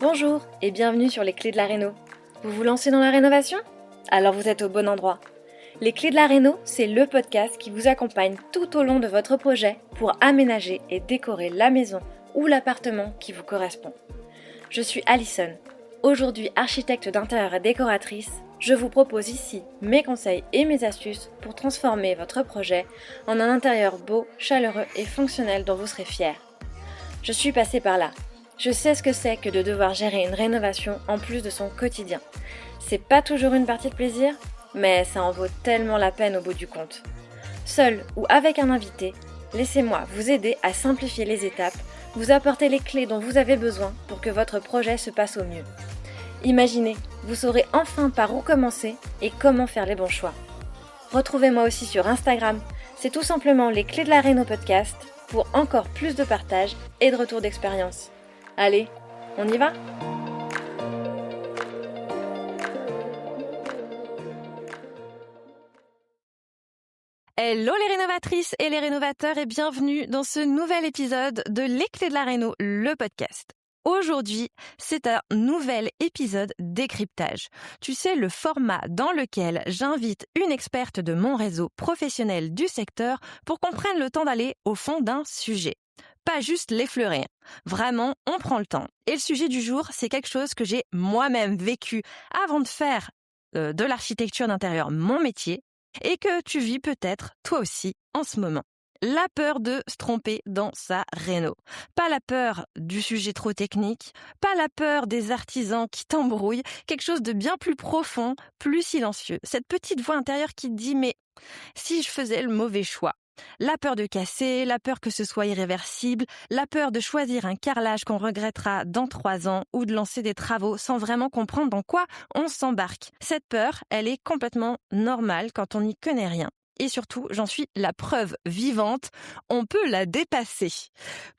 Bonjour et bienvenue sur les clés de la réno. Vous vous lancez dans la rénovation? Alors vous êtes au bon endroit. Les clés de la réno, c'est le podcast qui vous accompagne tout au long de votre projet pour aménager et décorer la maison ou l'appartement qui vous correspond. Je suis Alison, aujourd'hui architecte d'intérieur et décoratrice. Je vous propose ici mes conseils et mes astuces pour transformer votre projet en un intérieur beau, chaleureux et fonctionnel dont vous serez fiers. Je suis passée par là. Je sais ce que c'est que de devoir gérer une rénovation en plus de son quotidien. C'est pas toujours une partie de plaisir, mais ça en vaut tellement la peine au bout du compte. Seul ou avec un invité, laissez-moi vous aider à simplifier les étapes, vous apporter les clés dont vous avez besoin pour que votre projet se passe au mieux. Imaginez, vous saurez enfin par où commencer et comment faire les bons choix. Retrouvez-moi aussi sur Instagram, c'est tout simplement les clés de la réno podcast pour encore plus de partage et de retour d'expérience. Allez, on y va ? Hello les rénovatrices et les rénovateurs et bienvenue dans ce nouvel épisode de Les Clés de la Réno, le podcast. Aujourd'hui, c'est un nouvel épisode décryptage. Tu sais, le format dans lequel j'invite une experte de mon réseau professionnel du secteur pour qu'on prenne le temps d'aller au fond d'un sujet. Pas juste l'effleurer. Vraiment, on prend le temps. Et le sujet du jour, c'est quelque chose que j'ai moi-même vécu avant de faire de l'architecture d'intérieur mon métier et que tu vis peut-être toi aussi en ce moment. La peur de se tromper dans sa réno. Pas la peur du sujet trop technique, pas la peur des artisans qui t'embrouillent, quelque chose de bien plus profond, plus silencieux. Cette petite voix intérieure qui te dit « mais si je faisais le mauvais choix ?» La peur de casser, la peur que ce soit irréversible, la peur de choisir un carrelage qu'on regrettera dans 3 ans ou de lancer des travaux sans vraiment comprendre dans quoi on s'embarque. Cette peur, elle est complètement normale quand on n'y connaît rien. Et surtout, j'en suis la preuve vivante, on peut la dépasser.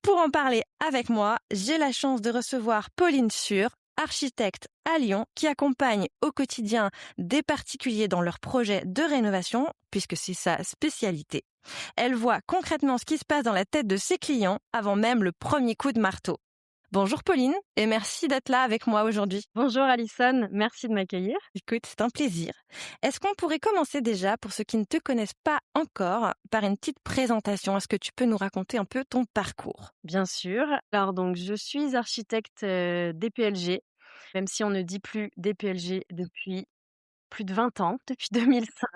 Pour en parler avec moi, j'ai la chance de recevoir Pauline Sûr, architecte à Lyon, qui accompagne au quotidien des particuliers dans leurs projets de rénovation, puisque c'est sa spécialité. Elle voit concrètement ce qui se passe dans la tête de ses clients avant même le premier coup de marteau. Bonjour Pauline, et merci d'être là avec moi aujourd'hui. Bonjour Alison, merci de m'accueillir. Écoute, c'est un plaisir. Est-ce qu'on pourrait commencer déjà, pour ceux qui ne te connaissent pas encore, par une petite présentation? Est-ce que tu peux nous raconter un peu ton parcours? Bien sûr. Alors donc je suis architecte DPLG, même si on ne dit plus DPLG depuis plus de 20 ans, depuis 2005.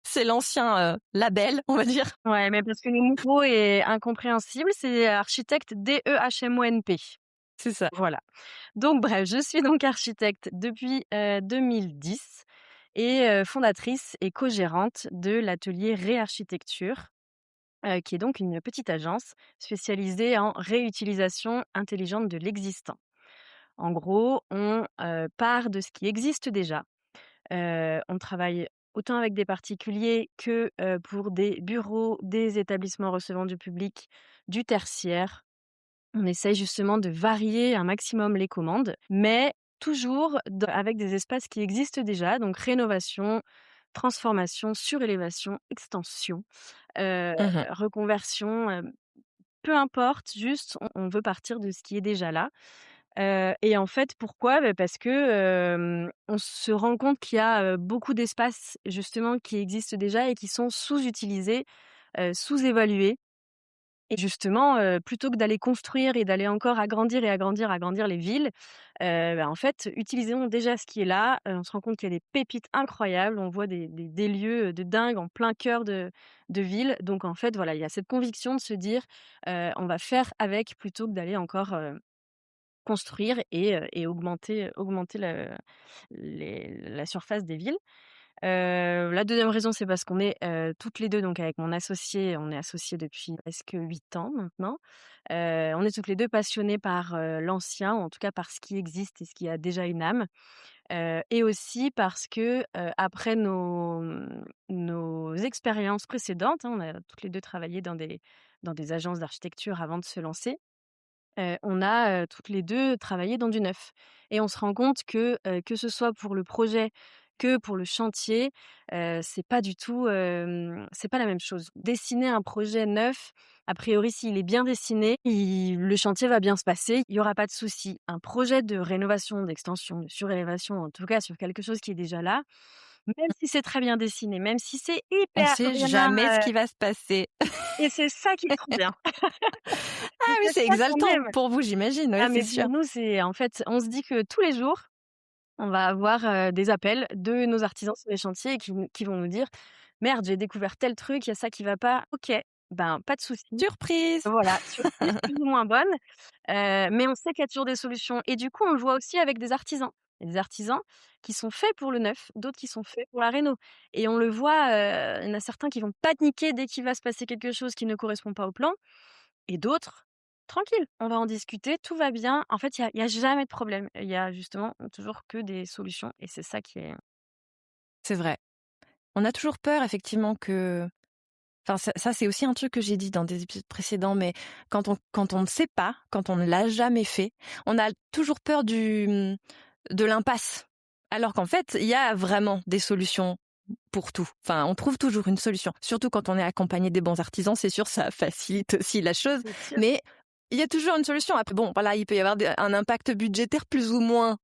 C'est l'ancien label, on va dire. Ouais, mais parce que le nouveau est incompréhensible, c'est architecte DEHMONP. C'est ça. Voilà. Donc bref, je suis donc architecte depuis 2010 et fondatrice et co-gérante de l'atelier Réarchitecture, qui est donc une petite agence spécialisée en réutilisation intelligente de l'existant. En gros, on part de ce qui existe déjà. On travaille autant avec des particuliers que pour des bureaux, des établissements recevant du public, du tertiaire. On essaye justement de varier un maximum les commandes, mais toujours avec des espaces qui existent déjà, donc rénovation, transformation, surélévation, extension, heu, Mhm. reconversion, peu importe, juste on veut partir de ce qui est déjà là. Et en fait, pourquoi? Parce que, on se rend compte qu'il y a, beaucoup d'espaces justement qui existent déjà et qui sont sous-utilisés, sous-évalués. Et justement, plutôt que d'aller construire et d'aller encore agrandir et agrandir, agrandir les villes, en fait, utilisons déjà ce qui est là. On se rend compte qu'il y a des pépites incroyables. On voit des lieux, de dingue en plein cœur de ville. Donc en fait, voilà, il y a cette conviction de se dire, on va faire avec plutôt que d'aller encore, construire et augmenter la surface des villes. La deuxième raison, c'est parce qu'on est, toutes les 2 donc avec mon associé, on est associés depuis presque 8 ans maintenant. On est toutes les 2 passionnées par, l'ancien, ou en tout cas par ce qui existe et ce qui a déjà une âme. Et aussi parce que, après nos expériences précédentes, hein, on a toutes les 2 travaillé dans des agences d'architecture avant de se lancer. On a, toutes les 2 travaillé dans du neuf et on se rend compte que ce soit pour le projet que pour le chantier, c'est pas du tout, c'est pas la même chose. Dessiner un projet neuf, a priori, s'il est bien dessiné, le chantier va bien se passer, il y aura pas de souci. Un projet de rénovation, d'extension, de surélévation, en tout cas sur quelque chose qui est déjà là, même si c'est très bien dessiné, même si c'est On hyper sait bien, jamais ce qui va se passer. et c'est ça qui est trop bien. Ah Et oui, c'est c'est ça qu'on exaltant aime. pour vous, j'imagine, oui, Ah c'est mais sûr. pour nous, c'est en fait, on se dit que tous les jours, on va avoir, des appels de nos artisans sur les chantiers et qui vont nous dire: «Merde, j'ai découvert tel truc, il y a ça qui va pas». OK, ben, pas de souci. Surprise! Voilà, surprise plus ou moins bonne, mais on sait qu'il y a toujours des solutions et du coup, on le voit aussi avec des artisans. Il y a des artisans qui sont faits pour le neuf, d'autres qui sont faits pour la réno et on le voit, il y en a certains qui vont paniquer dès qu'il va se passer quelque chose qui ne correspond pas au plan et d'autres, tranquille, on va en discuter, tout va bien. En fait, il y a jamais de problème. Il y a justement toujours que des solutions et c'est ça qui est C'est vrai. On a toujours peur effectivement que enfin ça c'est aussi un truc que j'ai dit dans des épisodes précédents, mais quand on ne sait pas, quand on ne l'a jamais fait, on a toujours peur de l'impasse. Alors qu'en fait, il y a vraiment des solutions pour tout. Enfin, on trouve toujours une solution. Surtout quand on est accompagné des bons artisans, c'est sûr, ça facilite aussi la chose. c'est sûr. Mais il y a toujours une solution. Après, bon, voilà, il peut y avoir un impact budgétaire plus ou moins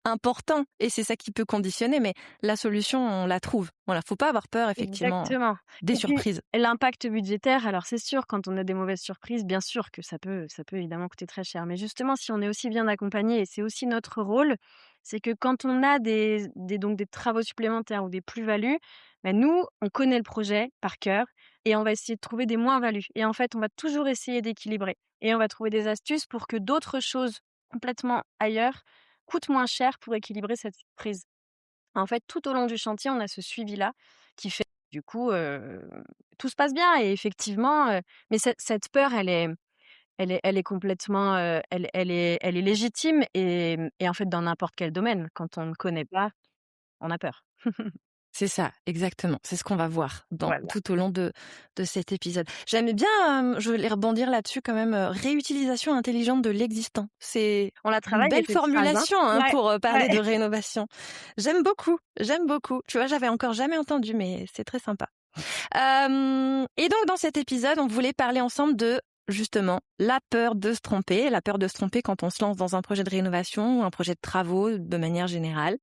important et c'est ça qui peut conditionner, mais la solution, on la trouve. Voilà, faut pas avoir peur, effectivement, Exactement des et puis surprises. l'impact budgétaire, alors c'est sûr quand on a des mauvaises surprises, bien sûr que ça peut évidemment coûter très cher. Mais justement, si on est aussi bien accompagné et c'est aussi notre rôle, c'est que quand on a des travaux supplémentaires ou des plus-values, bah, nous, on connaît le projet par cœur et on va essayer de trouver des moins-values et en fait, on va toujours essayer d'équilibrer et on va trouver des astuces pour que d'autres choses complètement ailleurs coûtent moins cher pour équilibrer cette surprise. En fait, tout au long du chantier, on a ce suivi-là qui fait du coup, tout se passe bien et effectivement, mais cette peur, elle est complètement, elle est légitime et en fait, dans n'importe quel domaine, quand on ne connaît pas, on a peur. C'est ça, exactement. C'est ce qu'on va voir Voilà. tout au long de cet épisode. J'aimais bien, je voulais rebondir là-dessus quand même, réutilisation intelligente de l'existant. C'est On la une travaille belle cette phrase, hein. formulation hein, Ouais, pour parler ouais. de rénovation. J'aime beaucoup, j'aime beaucoup. Tu vois, j'avais encore jamais entendu, mais c'est très sympa. Et donc dans cet épisode, on voulait parler ensemble de justement la peur de se tromper, la peur de se tromper quand on se lance dans un projet de rénovation ou un projet de travaux de manière générale.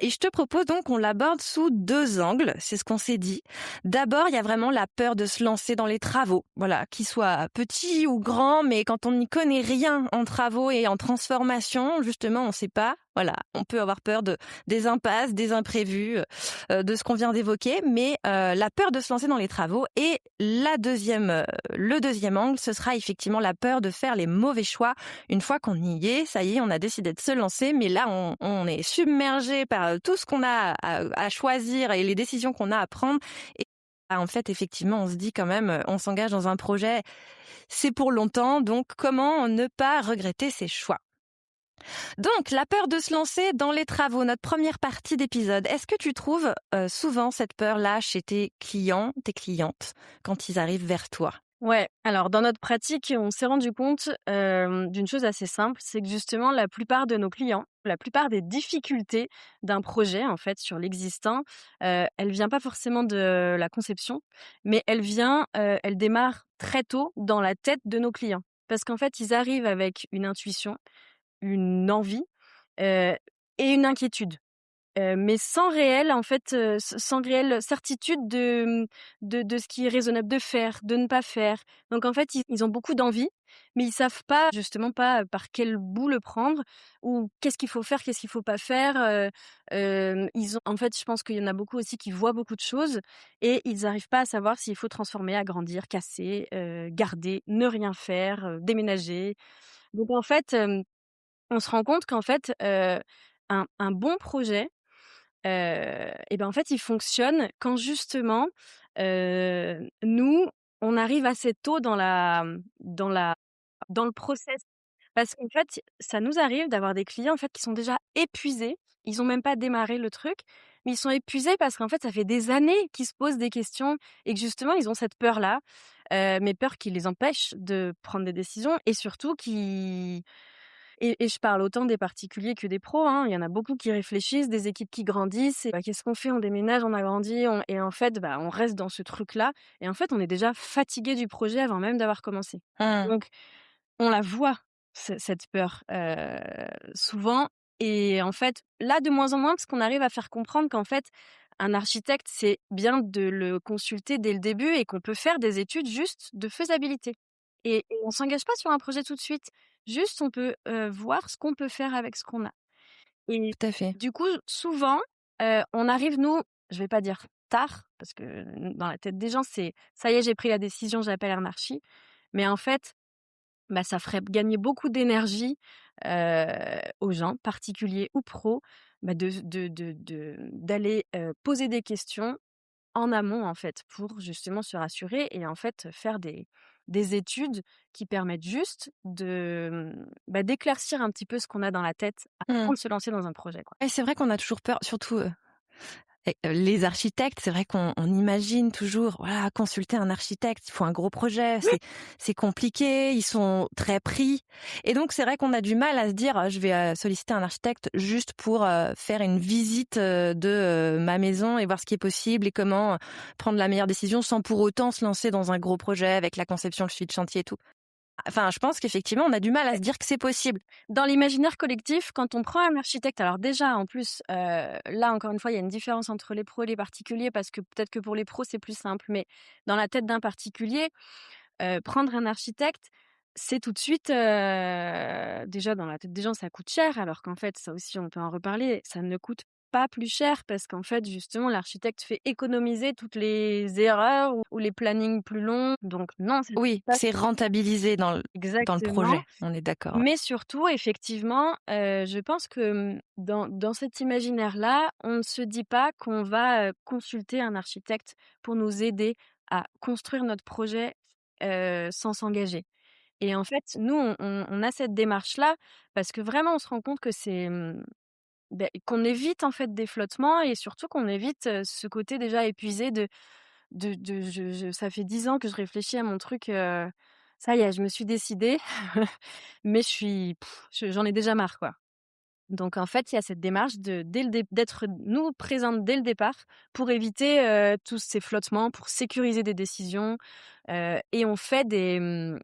Et je te propose donc qu'on l'aborde sous deux angles, c'est ce qu'on s'est dit. D'abord, il y a vraiment la peur de se lancer dans les travaux, voilà, qu'ils soient petits ou grands, mais quand on n'y connaît rien en travaux et en transformation, justement, on ne sait pas. Voilà, on peut avoir peur des impasses, des imprévus, de ce qu'on vient d'évoquer, mais la peur de se lancer dans les travaux. Et le deuxième angle, ce sera effectivement la peur de faire les mauvais choix. Une fois qu'on y est, ça y est, on a décidé de se lancer, mais là, on est submergé par tout ce qu'on a à choisir et les décisions qu'on a à prendre. Et en fait, effectivement, on se dit quand même, on s'engage dans un projet, c'est pour longtemps, donc comment ne pas regretter ses choix? Donc, la peur de se lancer dans les travaux, notre première partie d'épisode. Est-ce que tu trouves souvent cette peur-là chez tes clients, tes clientes, quand ils arrivent vers toi? Ouais, alors dans notre pratique, on s'est rendu compte, d'une chose assez simple, c'est que justement la plupart de nos clients, la plupart des difficultés d'un projet en fait sur l'existant, elle vient pas forcément de la conception, mais elle démarre très tôt dans la tête de nos clients. Parce qu'en fait, ils arrivent avec une intuition, une envie, heu et une inquiétude. Mais sans réelle en fait, sans réelle certitude de ce qui est raisonnable de faire, de ne pas faire. Donc en fait, ils ont beaucoup d'envie, mais ils savent pas justement pas, par quel bout le prendre ou qu'est-ce qu'il faut faire, qu'est-ce qu'il faut pas faire, ils ont en fait, je pense qu'il y en a beaucoup aussi qui voient beaucoup de choses et ils arrivent pas à savoir s'il faut transformer, agrandir, casser, garder, ne rien faire, déménager. Donc en fait, on se rend compte qu'en fait, un bon projet, et ben, en fait, il fonctionne quand justement, nous, on arrive assez tôt dans le process. Parce qu'en fait, ça nous arrive d'avoir des clients, en fait, qui sont déjà épuisés. Ils ont même pas démarré le truc, mais ils sont épuisés parce qu'en fait, ça fait des années qu'ils se posent des questions et que justement, ils ont cette peur-là, mais peur qui les empêche de prendre des décisions et surtout Et je parle autant des particuliers que des pros, hein. Il y en a beaucoup qui réfléchissent, des équipes qui grandissent et qu'est-ce qu'on fait? On déménage, on agrandit, on et en fait, on reste dans ce truc-là et en fait, on est déjà fatigué du projet avant même d'avoir commencé. Mmh. Donc on la voit, cette peur, souvent et en fait, là, de moins en moins, parce qu'on arrive à faire comprendre qu'en fait, un architecte, c'est bien de le consulter dès le début et qu'on peut faire des études juste de faisabilité et on s'engage pas sur un projet tout de suite. Juste, on peut, voir ce qu'on peut faire avec ce qu'on a et Tout à fait. du coup, souvent, on arrive, nous, je vais pas dire tard, parce que dans la tête des gens, c'est: «Ça y est, j'ai pris la décision, j'appelle un archi», mais en fait ça ferait gagner beaucoup d'énergie, aux gens, particuliers ou pros, d'aller, poser des questions en amont, en fait, pour justement se rassurer et en fait, faire des études qui permettent juste d'éclaircir un petit peu ce qu'on a dans la tête Mmh. avant de se lancer dans un projet, quoi. Et c'est vrai qu'on a toujours peur, surtout, les architectes, c'est vrai qu'on imagine toujours, voilà, consulter un architecte, il faut un gros projet, c'est compliqué, ils sont très pris et donc c'est vrai qu'on a du mal à se dire: «Je vais, solliciter un architecte juste pour, faire une visite, de, ma maison et voir ce qui est possible et comment, prendre la meilleure décision sans pour autant se lancer dans un gros projet avec la conception, le suivi de chantier et tout». Enfin, je pense qu'effectivement, on a du mal à se dire que c'est possible. Dans l'imaginaire collectif, quand on prend un architecte, alors déjà, en plus, là, encore une fois, il y a une différence entre les pros et les particuliers parce que peut-être que pour les pros, c'est plus simple, mais dans la tête d'un particulier, prendre un architecte, c'est tout de suite, déjà dans la tête des gens, ça coûte cher, alors qu'en fait, ça aussi, on peut en reparler, ça ne coûte pas plus cher parce qu'en fait, justement, l'architecte fait économiser toutes les erreurs ou les plannings plus longs. Donc non, c'est Oui, pas c'est rentabilisé dans le exactement. projet, on est d'accord, ouais. Mais surtout, effectivement, je pense que, dans cet imaginaire-là, on ne se dit pas qu'on va, consulter un architecte pour nous aider à construire notre projet, sans s'engager. Et en fait, nous, on a cette démarche-là parce que vraiment, on se rend compte que c'est, qu'on évite, en fait, des flottements et surtout qu'on évite, ce côté déjà épuisé de je ça fait 10 ans que je réfléchis à mon truc, ça y est, je me suis décidée, mais j'en ai déjà marre, quoi. Donc en fait, il y a cette démarche de dès le dé d'être nous présentes dès le départ pour éviter, tous ces flottements, pour sécuriser des décisions, et on fait des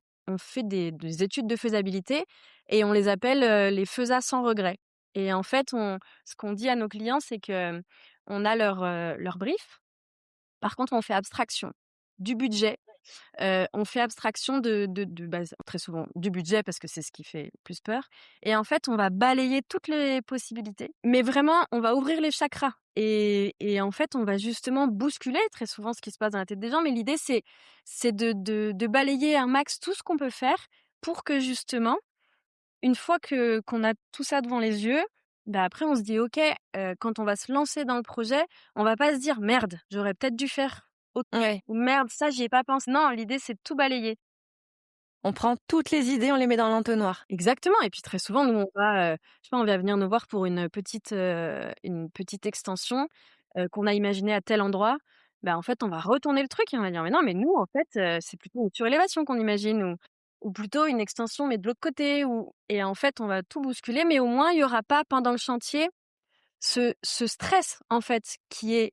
études de faisabilité et on les appelle, les FESA sans regret et en fait, on ce qu'on dit à nos clients, c'est que on a leur brief. Par contre, on fait abstraction du budget, on fait abstraction très souvent du budget parce que c'est ce qui fait le plus peur et en fait, on va balayer toutes les possibilités, mais vraiment, on va ouvrir les chakras et en fait, on va justement bousculer très souvent ce qui se passe dans la tête des gens, mais l'idée, c'est de balayer un max tout ce qu'on peut faire pour que justement, une fois que qu'on a tout ça devant les yeux, après on se dit: «OK», quand on va se lancer dans le projet, on va pas se dire: «Merde, j'aurais peut-être dû faire autre» Ouais, ou «Merde, ça j'y ai pas pensé». Non, l'idée c'est de tout balayer. on prend toutes les idées, on les met dans l'entonnoir. Exactement et puis très souvent nous on va, je sais pas, on va venir nous voir pour une petite extension, qu'on a imaginée à tel endroit. En fait, on va retourner le truc et on va dire: «Mais non, mais nous en fait, c'est plutôt une surélévation qu'on imagine ou plutôt une extension mais de l'autre côté» ou et en fait, on va tout bousculer mais au moins il y aura pas pendant le chantier ce stress en fait qui est,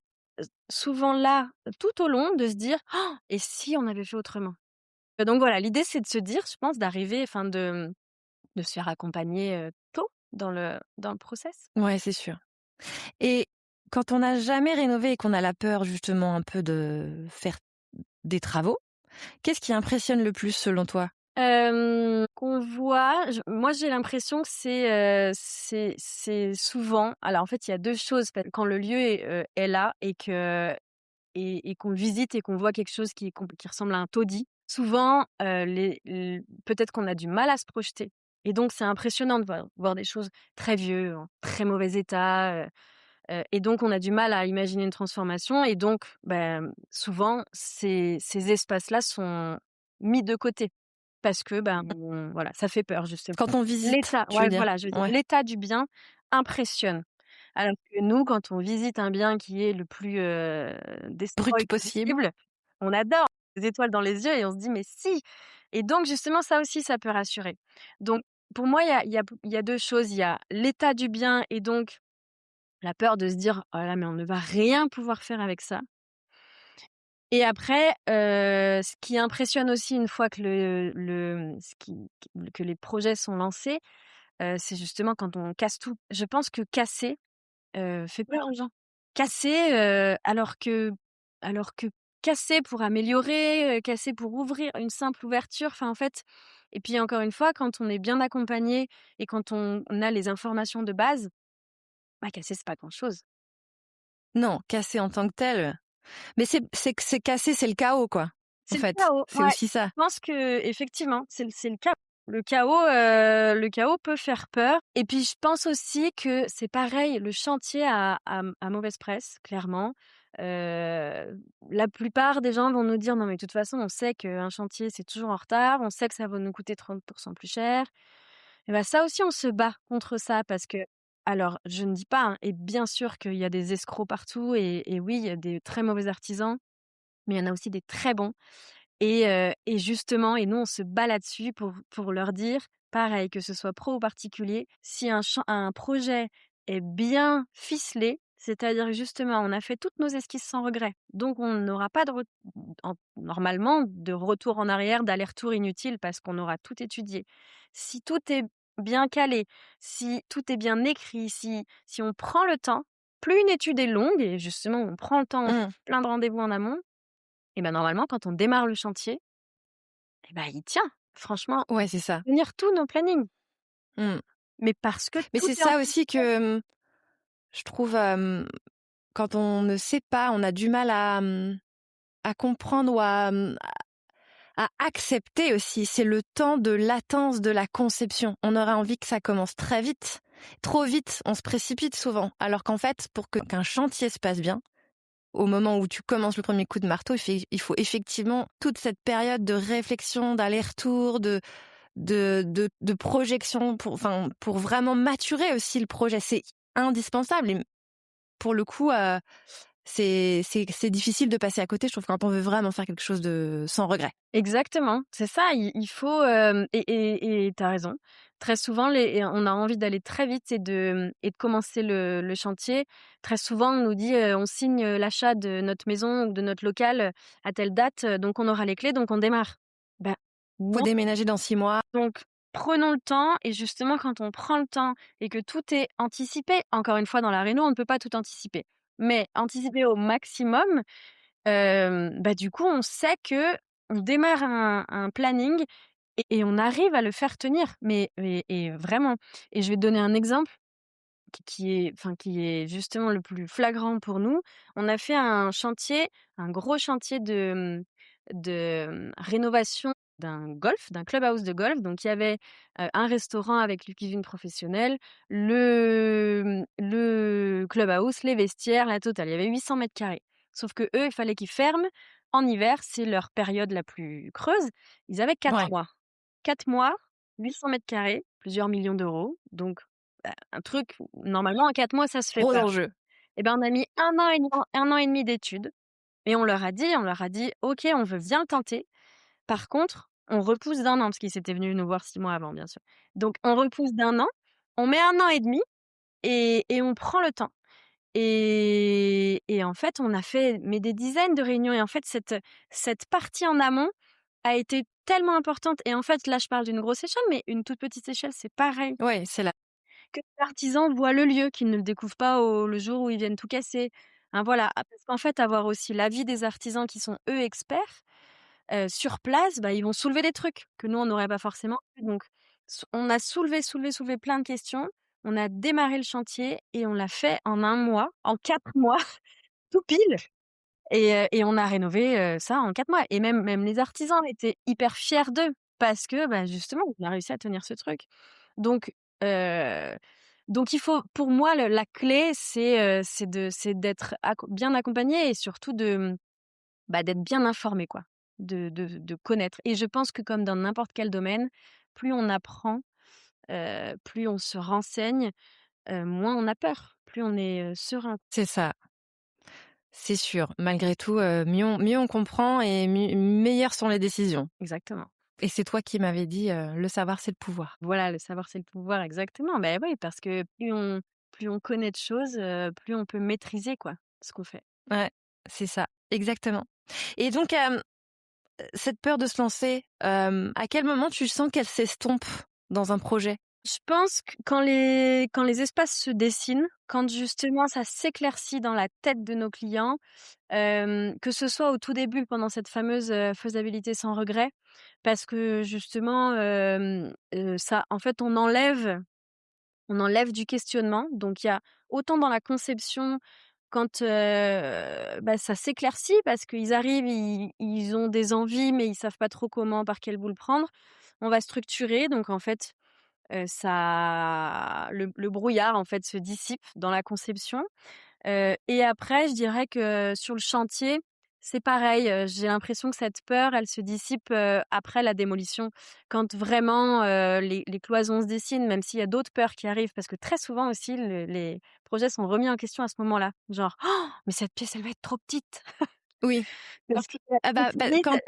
souvent là tout au long de se dire: «Oh, et si on avait fait autrement?» Donc voilà, l'idée c'est de se dire, je pense, d'arriver enfin de se faire accompagner, tôt dans le process. Ouais, c'est sûr. Et quand on n'a jamais rénové et qu'on a la peur justement un peu de faire des travaux, qu'est-ce qui impressionne le plus selon toi? Qu'on voit, moi j'ai l'impression que c'est souvent alors en fait il y a 2 choses, quand le lieu est là et qu'on le visite et qu'on voit quelque chose qui ressemble à un taudis, souvent, peut-être qu'on a du mal à se projeter et donc c'est impressionnant de voir des choses très vieux, en très mauvais état, et donc on a du mal à imaginer une transformation et donc, souvent ces espaces-là sont mis de côté parce que, voilà, ça fait peur justement. Quand on visite, L'état tu veux ouais, dire? voilà, je veux dire Ouais. l'état du bien impressionne. Alors que nous, quand on visite un bien qui est le plus, Brut destroy possible. possible, on adore, des étoiles dans les yeux et on se dit: «Mais si!» et donc justement ça aussi, ça peut rassurer. Donc pour moi, il y a 2 choses. Il y a l'état du bien et donc la peur de se dire: «Oh là là, mais on ne va rien pouvoir faire avec ça». Et après, ce qui impressionne aussi une fois que que les projets sont lancés, c'est justement quand on casse tout. Je pense que casser, fait peur aux gens. Casser, alors que casser pour améliorer, casser pour ouvrir une simple ouverture, enfin, en fait et puis encore une fois, quand on est bien accompagné et quand on a les informations de base, bah, casser, c'est pas grand-chose. Non, casser en tant que tel. Mais c'est cassé, c'est le chaos, quoi. En C'est le fait, chaos, c'est ouais. aussi ça. Je pense qu'effectivement, c'est le chaos. Le chaos peut faire peur et puis je pense aussi que c'est pareil, le chantier a mauvaise presse, clairement. La plupart des gens vont nous dire: «Non mais de toute façon, on sait qu'un chantier, c'est toujours en retard, on sait que ça va nous coûter 30 plus cher». Et bah, ça aussi, on se bat contre ça parce que alors je ne dis pas, hein et bien sûr qu'il y a des escrocs partout et oui, il y a des très mauvais artisans, mais il y en a aussi des très bons. Et justement et nous, on se bat là-dessus pour leur dire, pareil, que ce soit pro ou particulier, si un projet est bien ficelé, c'est-à-dire que justement, on a fait toutes nos esquisses sans regret, donc on n'aura pas normalement de retour en arrière, d'aller-retour inutile parce qu'on aura tout étudié. Si tout est bien calé, si tout est bien écrit, si on prend le temps, plus une étude est longue et justement on prend le temps, on fait Mmh. plein de rendez-vous en amont et ben normalement quand on démarre le chantier et bah, il tient. Franchement, Ouais, c'est ça. tenir tous nos plannings. Mmh. Mais parce que Mais tout c'est est ça aussi anticipé. que, je trouve, quand on ne sait pas, on a du mal à comprendre ou à accepter aussi. C'est le temps de latence de la conception. On aurait envie que ça commence très vite. Trop vite, on se précipite souvent. Alors qu'en fait, pour qu'un chantier se passe bien, au moment où tu commences le premier coup de marteau, il faut effectivement toute cette période de réflexion, d'aller-retour, de projection pour vraiment maturer aussi le projet. C'est indispensable. Et pour le coup, c'est difficile de passer à côté, je trouve, quand on veut vraiment faire quelque chose de sans regret. Exactement, c'est ça, il faut, et tu as raison. Très souvent on a envie d'aller très vite et de commencer le chantier. Très souvent, on nous dit, «On signe, l'achat de notre maison ou de notre local, à telle date, donc on aura les clés, donc on démarre». Bah, Faut non. déménager dans 6 mois. Donc, prenons le temps et justement quand on prend le temps et que tout est anticipé, encore une fois dans la réno, on ne peut pas tout anticiper, mais anticiper au maximum, bah, du coup, on sait qu'on démarre un planning et on arrive à le faire tenir, mais vraiment et je vais te donner un exemple qui est justement le plus flagrant pour nous. On a fait un chantier, un gros chantier rénovation d'un clubhouse de golf. Donc il y avait, un restaurant avec une cuisine professionnelle, le clubhouse, les vestiaires, la totale. Il y avait 800 carrés. Sauf que eux, il fallait qu'ils ferment en hiver, c'est leur période la plus creuse. Ils avaient 4 Ouais, mois. 4 mois, 800 carrés, plusieurs millions d'euros. Donc un truc où normalement en 4 mois ça se fait gros pas. enjeu. Et ben, on a mis un an et demi d'études et on leur a dit: «OK, on veut bien le tenter. Par contre, on repousse d'1 an», parce qu'ils s'étaient venus nous voir 6 mois avant, bien sûr. Donc on repousse d'1 an, on met 1 an et demi et on prend le temps. Et en fait, on a fait mais des dizaines de réunions et en fait cette partie en amont a été tellement importante et en fait, là, je parle d'une grosse échelle, mais une toute petite échelle, c'est pareil. Ouais, c'est là. Que l'artisan voit le lieu, qu'il ne le découvre pas le jour où ils viennent tout casser. Hein, voilà, parce qu'en fait, avoir aussi l'avis des artisans qui sont, eux, experts, sur place, bah, ils vont soulever des trucs que nous, on n'aurait pas forcément eu. Donc on a soulevé plein de questions. On a démarré le chantier et on l'a fait en 1 mois, en 4 mois, tout pile. Et on a rénové, ça en 4 mois et même les artisans étaient hyper fiers d'eux parce que, bah, justement, on a réussi à tenir ce truc. Donc heu, donc il faut pour moi la clé c'est d'être bien accompagné et surtout bah, d'être bien informé quoi, de connaître et je pense que comme dans n'importe quel domaine, plus on apprend, plus on se renseigne, moins on a peur, plus on est, serein. C'est ça, c'est sûr. Malgré tout, mieux on comprend et meilleures sont les décisions. Exactement. Et c'est toi qui m'avais dit, «Le savoir, c'est le pouvoir». Voilà, le savoir, c'est le pouvoir, exactement. Ben oui, parce que plus on connaît de choses, plus on peut maîtriser, quoi, ce qu'on fait. Ouais, c'est ça, exactement. Et donc, cette peur de se lancer, à quel moment tu sens qu'elle s'estompe dans un projet? Je pense que quand les espaces se dessinent, quand justement ça s'éclaircit dans la tête de nos clients, que ce soit au tout début pendant cette fameuse, faisabilité sans regret, parce que justement, ça en fait, on enlève du questionnement. Donc il y a autant dans la conception quand, ça s'éclaircit parce qu'ils arrivent, ils ont des envies, mais ils savent pas trop comment, par quel bout le prendre. On va structurer donc en fait, ça le brouillard en fait se dissipe dans la conception. Et après, je dirais que sur le chantier, c'est pareil, j'ai l'impression que cette peur, elle se dissipe, après la démolition. Quand vraiment, les cloisons se dessinent, même s'il y a d'autres peurs qui arrivent, parce que très souvent aussi les projets sont remis en question à ce moment-là. Genre: «Oh, mais cette pièce, elle va être trop petite!» Oui. Parce qu'il y a Ah bah, décidé quand de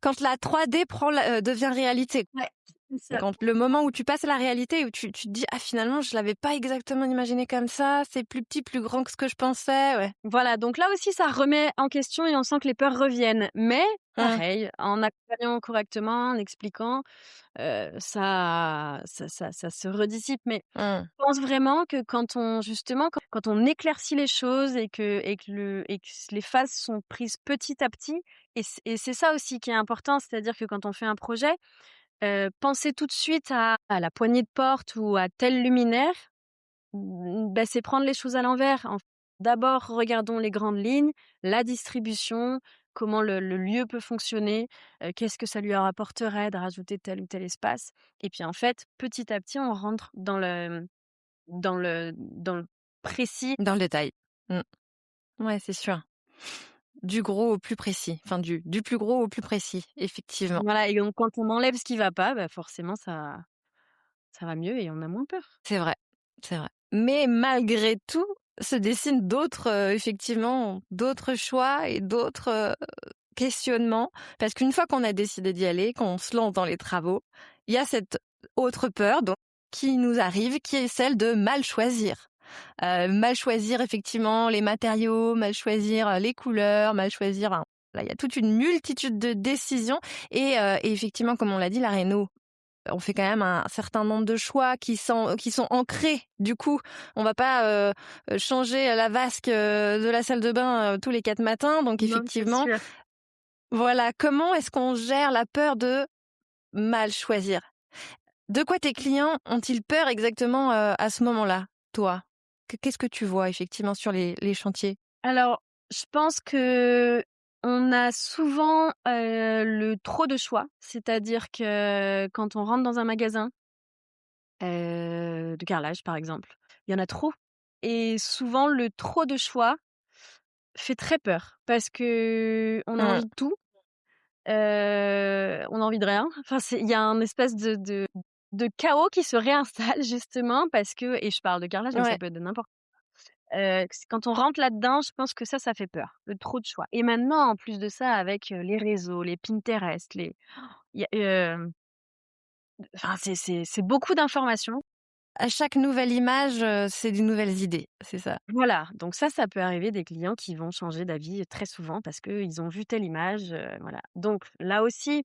quand la 3D prend la devient réalité. ouais, c'est C'est ça. quand le moment où tu passes à la réalité, où tu te dis: «Ah finalement je l'avais pas exactement imaginé comme ça, c'est plus petit, plus grand que ce que je pensais», ouais. Voilà, donc là aussi, ça remet en question et on sent que les peurs reviennent. Mais Mmh. pareil, en accompagnant correctement, en expliquant, ça se redissipe. Mais Mmh. je pense vraiment que quand on justement, quand on éclaircit les choses et que les phases sont prises petit à petit et c'est ça aussi qui est important, c'est-à-dire que quand on fait un projet, penser tout de suite à la poignée de porte ou à tel luminaire. C'est prendre les choses à l'envers. D'abord, regardons les grandes lignes, la distribution, comment le lieu peut fonctionner, qu'est-ce que ça lui rapporterait de rajouter tel ou tel espace et puis, en fait, petit à petit, on rentre dans le précis. Dans le détail. Mmh. Ouais, c'est sûr. Du gros au plus précis, enfin du plus gros au plus précis, effectivement. Voilà et donc quand on enlève ce qui va pas, forcément ça va mieux et on a moins peur. C'est vrai, c'est vrai. Mais malgré tout, se dessinent d'autres, effectivement, d'autres choix et d'autres, questionnements. Parce qu'une fois qu'on a décidé d'y aller, qu'on se lance dans les travaux, il y a cette autre peur donc qui nous arrive, qui est celle de mal choisir. Mal choisir effectivement les matériaux, mal choisir, les couleurs, mal choisir enfin, là, il y a toute une multitude de décisions et effectivement, comme on l'a dit, la réno on fait quand même un certain nombre de choix qui sont ancrés. Du coup, on va pas changer la vasque de la salle de bain tous les 4 matins. Donc Non, c'est effectivement, sûr. voilà, comment est-ce qu'on gère la peur de mal choisir? De quoi tes clients ont-ils peur exactement à ce moment-là, toi? Qu'est-ce que tu vois effectivement sur les chantiers? Alors, je pense que on a souvent, le trop de choix. C'est-à-dire que quand on rentre dans un magasin, de carrelage, par exemple, il y en a trop et souvent le trop de choix fait très peur parce qu'on a Mmh. envie de tout, on a envie de rien. Enfin, il y a un espèce de chaos qui se réinstalle justement parce que et je parle de carrelage, mais ça Ouais. peut être de n'importe. C Quand on rentre là-dedans, je pense que ça fait peur, le trop de choix et maintenant, en plus de ça, avec, les réseaux, les Pinterest, il y a, enfin, c'est beaucoup d'informations. À chaque nouvelle image, c'est des nouvelles idées, c'est ça? Voilà, donc ça peut arriver des clients qui vont changer d'avis très souvent parce qu'ils ont vu telle image, voilà. Donc là aussi,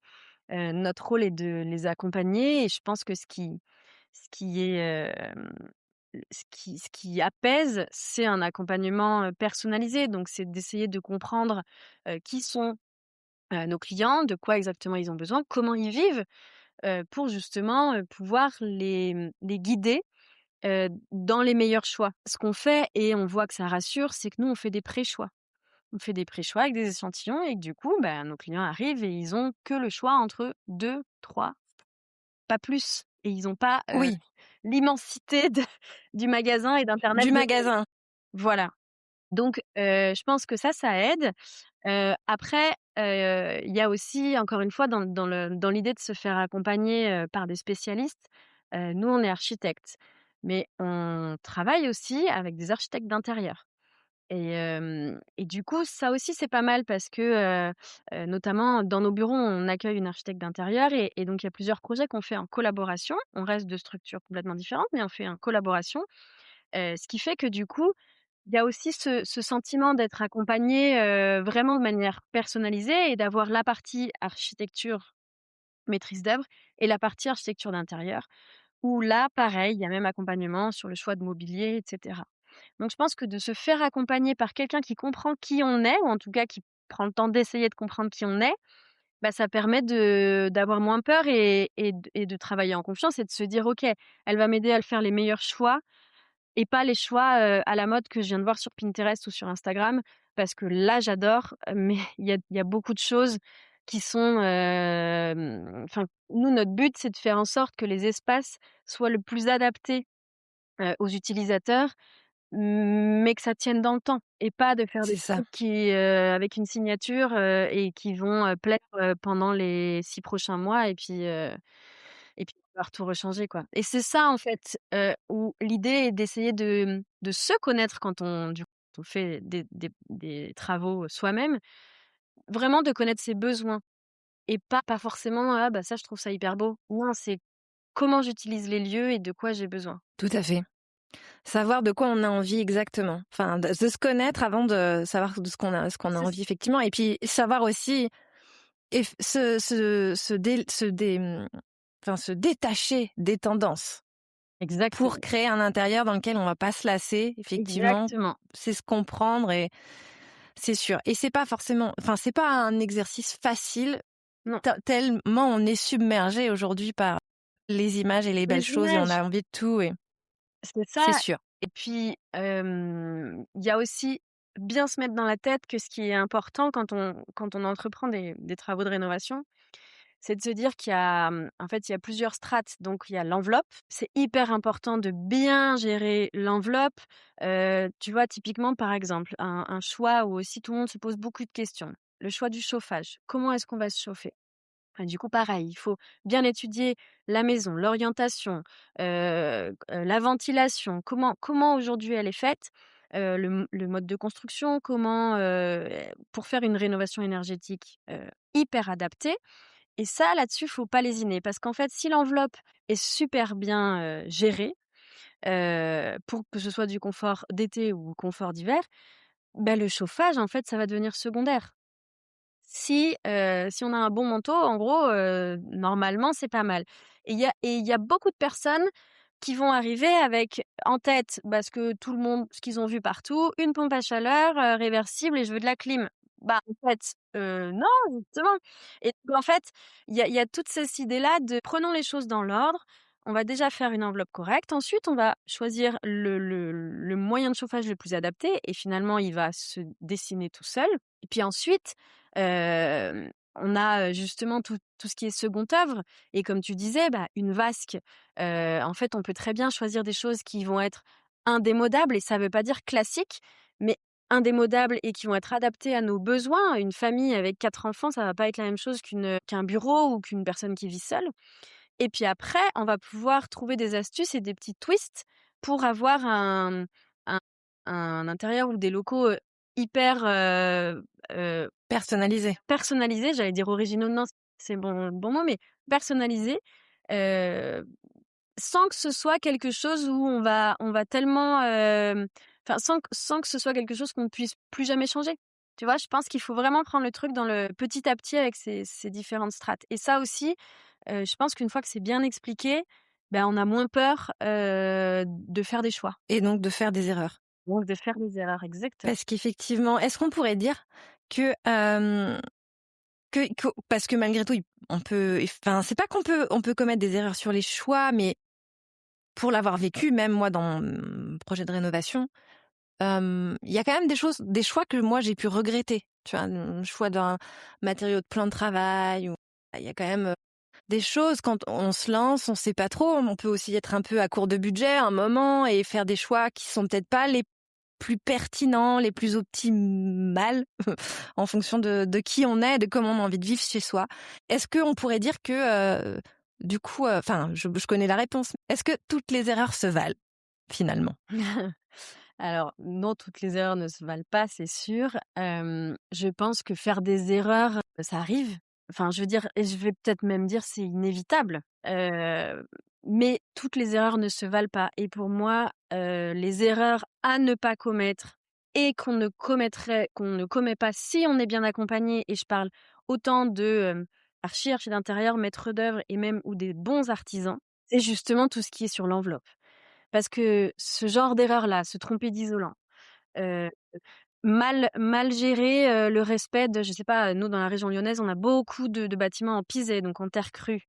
notre rôle est de les accompagner et je pense que ce qui est, ce qui apaise, c'est un accompagnement, personnalisé. Donc c'est d'essayer de comprendre, qui sont, nos clients, de quoi exactement ils ont besoin, comment ils vivent, pour justement, pouvoir les guider, dans les meilleurs choix. Ce qu'on fait et on voit que ça rassure, c'est que nous, on fait des pré-choix. On fait des pré-choix avec des échantillons et que du coup, nos clients arrivent et ils ont que le choix entre 2, 3, pas plus et ils ont pas, Oui, l'immensité de du magasin et d'internet du devant eux. magasin. Voilà. Donc je pense que ça aide. Après, il y a aussi encore une fois dans l'idée de se faire accompagner, par des spécialistes, nous on est architectes, mais on travaille aussi avec des architectes d'intérieur Et du coup, ça aussi, c'est pas mal parce que, notamment dans nos bureaux, on accueille une architecte d'intérieur et donc il y a plusieurs projets qu'on fait en collaboration. On reste de structures complètement différentes, mais on fait en collaboration. Ce qui fait que du coup, il y a aussi ce sentiment d'être accompagné, vraiment de manière personnalisée et d'avoir la partie architecture, maîtrise d'œuvre et la partie architecture d'intérieur où là, pareil, il y a même accompagnement sur le choix de mobilier et cetera. Donc je pense que de se faire accompagner par quelqu'un qui comprend qui on est ou en tout cas qui prend le temps d'essayer de comprendre qui on est, bah, ça permet d'avoir moins peur et de travailler en confiance et de se dire: «OK, elle va m'aider à le faire les meilleurs choix et pas les choix, à la mode que je viens de voir sur Pinterest ou sur Instagram, parce que là j'adore, mais il y a beaucoup de choses qui sont, enfin, nous notre but c'est de faire en sorte que les espaces soient le plus adaptés, aux utilisateurs, mais que ça tienne dans le temps et pas de faire C'est des ça. trucs qui, avec une signature, et qui vont, plaire, pendant les 6 prochains mois et puis on va tout rechanger, quoi. Et c'est ça, en fait, où l'idée est d'essayer de se connaître quand on fait des travaux soi-même, vraiment de connaître ses besoins et pas forcément: «Ah bah ça, je trouve ça hyper beau». Non, c'est comment j'utilise les lieux et de quoi j'ai besoin. Tout à fait. Savoir de quoi on a envie exactement. Enfin, de se connaître avant de savoir de ce qu'on a C'est envie effectivement. Et puis savoir aussi se détacher des tendances pour exactement, créer un intérieur dans lequel on va pas se lasser. Effectivement, exactement. c'est se comprendre et c'est sûr. Et c'est pas forcément, enfin, c'est pas un exercice facile Non, tellement on est submergé aujourd'hui par les images et les belles les choses et on images, a envie de tout et c'est c'est ça. sûr. Et puis, il y a aussi bien se mettre dans la tête que ce qui est important quand on entreprend des travaux de rénovation, c'est de se dire qu'il y a, en fait, il y a plusieurs strates. Donc il y a l'enveloppe. C'est hyper important de bien gérer l'enveloppe. Tu vois, typiquement, par exemple, un choix où aussi tout le monde se pose beaucoup de questions. Le choix du chauffage. Comment est-ce qu'on va se chauffer? Et du coup, pareil, il faut bien étudier la maison, l'orientation, la ventilation, comment aujourd'hui elle est faite, le mode de construction, comment, pour faire une rénovation énergétique, hyper adaptée. Et ça, là-dessus, faut pas lésiner parce qu'en fait, si l'enveloppe est super bien, gérée, pour que ce soit du confort d'été ou confort d'hiver, bah, le chauffage, en fait, ça va devenir secondaire. Si on a un bon manteau, en gros, normalement, c'est pas mal. Et il y a beaucoup de personnes qui vont arriver avec en tête, parce que tout le monde ce qu'ils ont vu partout, une pompe à chaleur, réversible et je veux de la clim. Bah, en fait, non, justement. Et donc en fait, il y a toute cette idée-là de prenons les choses dans l'ordre. On va déjà faire une enveloppe correcte. Ensuite, on va choisir le moyen de chauffage le plus adapté et finalement, il va se dessiner tout seul. Et puis ensuite, on a, justement tout ce qui est seconde œuvre et comme tu disais, bah, une vasque, en fait, on peut très bien choisir des choses qui vont être indémodables et ça veut pas dire classiques, mais indémodables et qui vont être adaptées à nos besoins. Une famille avec 4 enfants, ça va pas être la même chose qu'un bureau ou qu'une personne qui vit seule. Et puis après, on va pouvoir trouver des astuces et des petits twists pour avoir un un intérieur ou des locaux, hyper, Personnalisé. personnalisés, j'allais dire originaux, non, c'est bon mot, mais personnalisés, heu, sans que ce soit quelque chose où on va tellement, enfin sans que ce soit quelque chose qu'on ne puisse plus jamais changer. Tu vois? Je pense qu'il faut vraiment prendre le truc dans le petit à petit avec ces différentes strates et ça aussi, je pense qu'une fois que c'est bien expliqué, ben, on a moins peur, de faire des choix. Et donc de faire des erreurs. Donc de faire des erreurs, exactement. Parce qu'effectivement, est-ce qu'on pourrait dire que, parce que malgré tout, on peut, enfin, c'est pas on peut commettre des erreurs sur les choix, mais pour l'avoir vécu, même moi dans mon projet de rénovation, il y a quand même des choix que moi j'ai pu regretter. Tu vois, le choix d'un matériau de plan de travail ou il y a quand même des choses quand on se lance, on sait pas trop. On peut aussi être un peu à court de budget à un moment et faire des choix qui sont peut-être pas les plus pertinents, les plus optimales en fonction de qui on est, de comment on a envie de vivre chez soi. Est-ce qu'on pourrait dire que, du coup, enfin, je connais la réponse. Est-ce que toutes les erreurs se valent finalement? Alors non, toutes les erreurs ne se valent pas, c'est sûr. Je pense que faire des erreurs, ça arrive. Enfin, je veux dire et je vais peut-être même dire c'est inévitable. Mais toutes les erreurs ne se valent pas et pour moi, les erreurs à ne pas commettre et qu'on ne commet pas si on est bien accompagné et je parle autant de, archi d'intérieur, maîtres d'œuvre et même ou des bons artisans, c'est justement tout ce qui est sur l'enveloppe. Parce que ce genre d'erreur-là, se tromper d'isolant, heu, mal gérer, le respect de je sais pas, nous dans la région lyonnaise, on a beaucoup de bâtiments en pisé, donc en terre crue.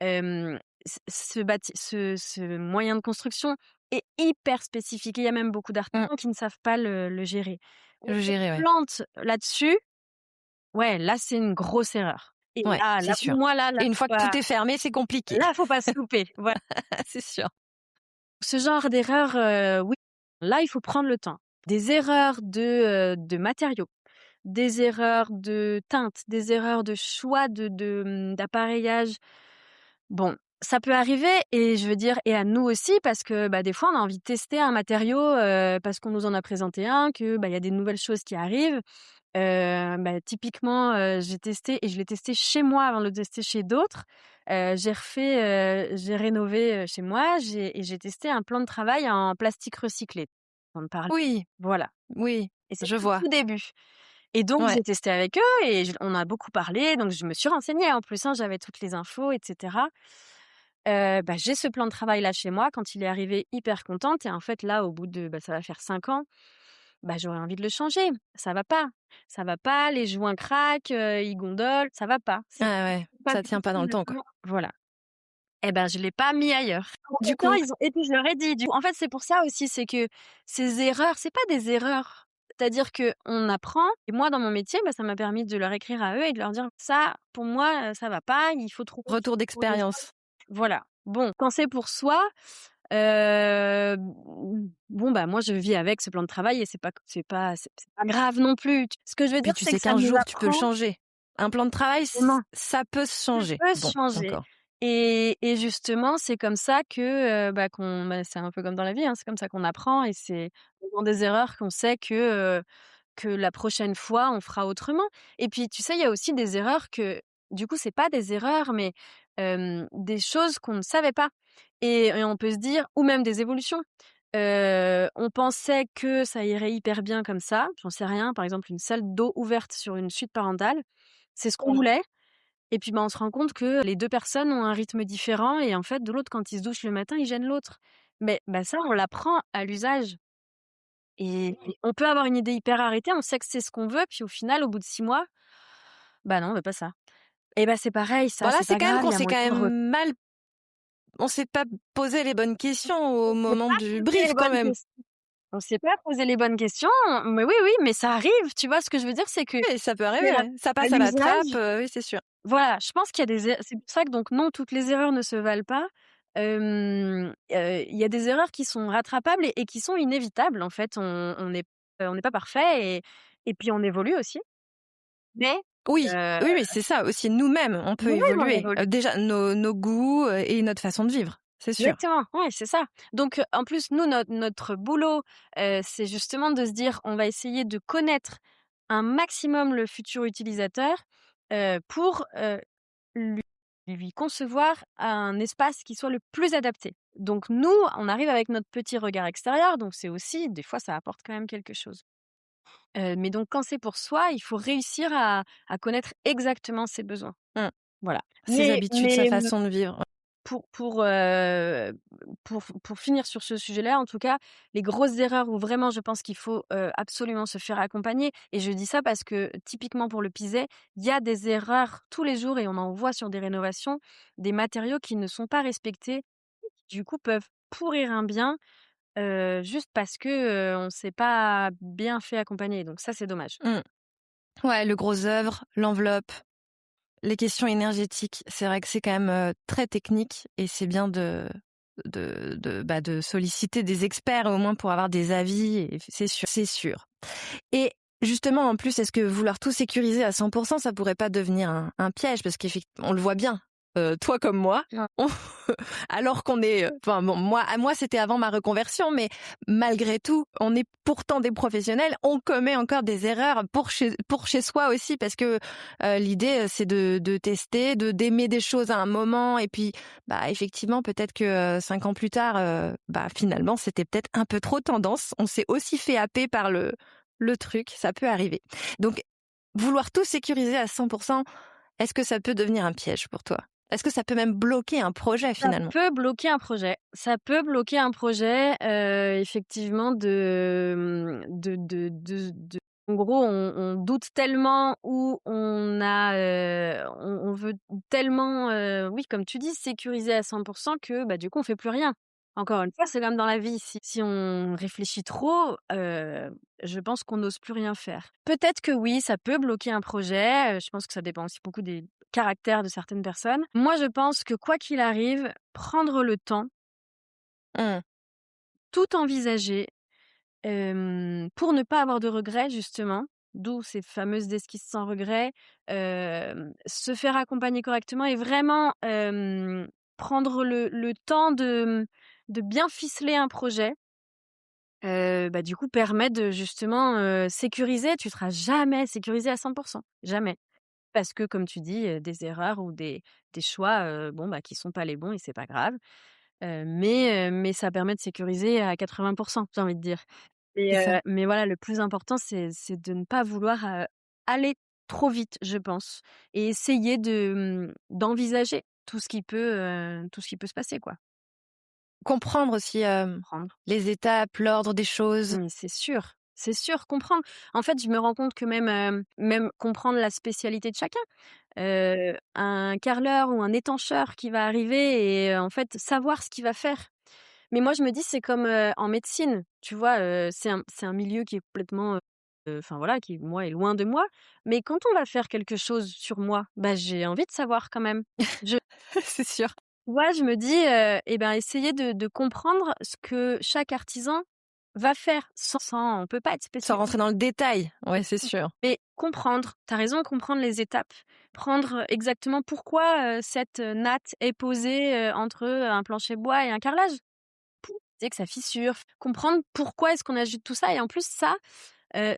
Hem, ce moyen de construction est hyper spécifique et il y a même beaucoup Mmh. d'artisans qui ne savent pas le gérer. On Le se gérer, ouais. plante là-dessus, ouais, là, c'est une grosse erreur et Ouais, là c'est pour sûr. moi, Et une faut fois que pas tout est fermé, c'est compliqué. faut pas se louper. Voilà. C'est sûr. Ce genre d'erreur, oui, là, il faut prendre le temps. Des erreurs de matériaux, des erreurs de teinte, des erreurs de choix d'appareillage. Bon, ça peut arriver et je veux dire et à nous aussi parce que, bah, des fois, on a envie de tester un matériau, parce qu'on nous en a présenté un, que, bah, il y a des nouvelles choses qui arrivent. Bah, typiquement, j'ai testé et je l'ai testé chez moi avant de le tester chez d'autres. J'ai rénové, chez moi, j'ai testé un plan de travail en plastique recyclé. On me parle Oui, voilà oui, et c'était je le vois. tout début et donc Ouais. j'ai testé avec eux et on a beaucoup parlé, donc je me suis renseignée en plus, hein, j'avais toutes les infos et cetera. Bah, j'ai ce plan de travail là chez moi, quand il est arrivé, hyper contente et en fait là, au bout de, bah, ça va faire 5 ans, bah, j'aurais envie de le changer. Ça va pas, les joints craquent, ils gondolent, ça va pas. C'est Ah ouais, pas ça tient pas dans le temps, quoi. voilà. Et ben, je l'ai pas mis ailleurs. Du Autant coup ils ont et puis je leur ai dit, en fait, c'est pour ça aussi, c'est que ces erreurs, c'est pas des erreurs. C'est-à-dire qu'on apprend et moi, dans mon métier, bah, ça m'a permis de leur écrire à eux et de leur dire: «Ça, pour moi, ça va pas, il faut trouver retour des choses». d'expérience. Voilà. Bon, quand c'est pour soi, bon, bah, moi, je vis avec ce plan de travail et c'est pas grave non plus. Ce que je veux Puis dire, tu c'est sais que ça qu'un nous jour tu peux le apprend changer. Un plan de travail, ça peut se ça changer. peut Bon, changer d'accord. et justement, c'est comme ça que, bah, c'est un peu comme dans la vie, hein, c'est comme ça qu'on apprend et c'est en faisant des erreurs qu'on sait que la prochaine fois, on fera autrement et puis, tu sais, il y a aussi des erreurs que, du coup, c'est pas des erreurs, mais des choses qu'on ne savait pas et on peut se dire ou même des évolutions. On pensait que ça irait hyper bien comme ça, j'en sais rien, par exemple, une salle d'eau ouverte sur une suite parentale, c'est ce qu'on voulait et puis, bah, on se rend compte que les 2 personnes ont un rythme différent et en fait, de l'autre, quand il se douche le matin, il gêne l'autre. Mais bah, ça, on l'apprend à l'usage et on peut avoir une idée hyper arrêtée, on sait que c'est ce qu'on veut, puis au final, au bout de 6 mois, bah, non, on veut pas ça. Et bah, c'est pareil, ça, Voilà, c'est c'est pas quand même grave, il qu'on y a s'est moyen quand de même mal on s'est pas posé les bonnes questions au s'est moment pas du posé les brief quand bonnes même. questions. On s'est pas posé les bonnes questions, mais oui, oui, mais ça arrive, tu vois? Ce que je veux dire, c'est que Oui, ça peut arriver, c'est ouais. Ça à passe à la trappe, l'usage. oui, c'est sûr. Voilà, je pense qu'il y a des er c'est pour ça que donc non, toutes les erreurs ne se valent pas. Il y a des erreurs qui sont rattrapables et qui sont inévitables en fait. On n'est pas parfait et puis on évolue aussi. Mais Oui, heu, oui, oui, c'est ça aussi. Nous-mêmes, on peut nous-mêmes on évoluer. évolue. Déjà nos goûts, et notre façon de vivre, c'est sûr. Exactement, ouais, c'est ça. Donc en plus nous notre boulot, c'est justement de se dire: «On va essayer de connaître un maximum le futur utilisateur, pour, lui lui concevoir un espace qui soit le plus adapté. Donc nous, on arrive avec notre petit regard extérieur, donc c'est aussi des fois ça apporte quand même quelque chose. Mais donc quand c'est pour soi, il faut réussir à connaître exactement ses besoins. Mmh. Voilà. Ses habitudes, sa façon de vivre. Pour pour, heu, pour finir sur ce sujet-là, en tout cas, les grosses erreurs où vraiment je pense qu'il faut, absolument se faire accompagner et je dis ça parce que typiquement pour le Pisé, il y a des erreurs tous les jours et on en voit sur des rénovations, des matériaux qui ne sont pas respectés, qui du coup peuvent pourrir un bien, juste parce que, on s'est pas bien fait accompagner donc ça, c'est dommage. Mmh. Ouais, le gros œuvre, l'enveloppe, les questions énergétiques, c'est vrai que c'est quand même, très technique et c'est bien de solliciter des experts au moins pour avoir des avis et c'est sûr, c'est sûr. Et justement, en plus, est-ce que vouloir tout sécuriser à 100%, ça pourrait pas devenir un piège? Parce qu'on le voit bien, toi comme moi, Ouais. on- alors qu'on est, enfin bon, moi c'était avant ma reconversion, mais malgré tout, on est pourtant des professionnels, on commet encore des erreurs pour chez soi aussi, parce que l'idée c'est de tester, de d'aimer des choses à un moment, et puis bah effectivement peut-être que 5 ans plus tard, bah finalement c'était peut-être un peu trop tendance, on s'est aussi fait happer par le truc, ça peut arriver. Donc vouloir tout sécuriser à 100%, est-ce que ça peut devenir un piège pour toi? Est-ce que ça peut même bloquer un projet Ça finalement? peut bloquer un projet. Ça peut bloquer un projet, effectivement en gros, on doute tellement ou on veut tellement, oui, comme tu dis, sécuriser à 100 que, bah, du coup, on fait plus rien. Encore une fois, c'est comme dans la vie, si on réfléchit trop, je pense qu'on n'ose plus rien faire. Peut-être que oui, ça peut bloquer un projet, je pense que ça dépend aussi beaucoup des caractères de certaines personnes. Moi, je pense que quoi qu'il arrive, prendre le temps, Mmh. tout envisager, pour ne pas avoir de regrets justement, d'où ces fameuses esquisses sans regret, se faire accompagner correctement et vraiment, prendre le temps de bien ficeler un projet, bah, du coup permet de justement, sécuriser. Tu seras jamais sécurisé à 100, jamais. Parce que comme tu dis, des erreurs ou des choix, bon, bah, qui sont pas les bons et c'est pas grave. Mais ça permet de sécuriser à 80, j'ai envie de dire. C'est ça. Mais voilà, le plus important, c'est de ne pas vouloir, aller trop vite, je pense et essayer d'envisager tout ce qui peut se passer, quoi. Comprendre aussi, Prendre. les étapes, l'ordre des choses. Mais c'est sûr, comprendre. En fait, je me rends compte que même comprendre la spécialité de chacun, un carreleur ou un étancheur qui va arriver et en fait, savoir ce qu'il va faire. Mais moi, je me dis, c'est comme, en médecine, tu vois? C'est un milieu qui est complètement, enfin voilà, qui, moi, est loin de moi. Mais quand on va faire quelque chose sur moi, bah, j'ai envie de savoir quand même. Je C'est sûr. Ouais, je me dis, et ben, essayer de comprendre ce que chaque artisan va faire sans on peut pas être Sans spécialiste. rentrer dans le détail. Ouais, c'est sûr. Mais comprendre, tu as raison, comprendre les étapes, prendre exactement pourquoi, cette, natte est posée, entre, un plancher bois et un carrelage. C'est que ça fissure, comprendre pourquoi est-ce qu'on ajoute tout ça et en plus ça,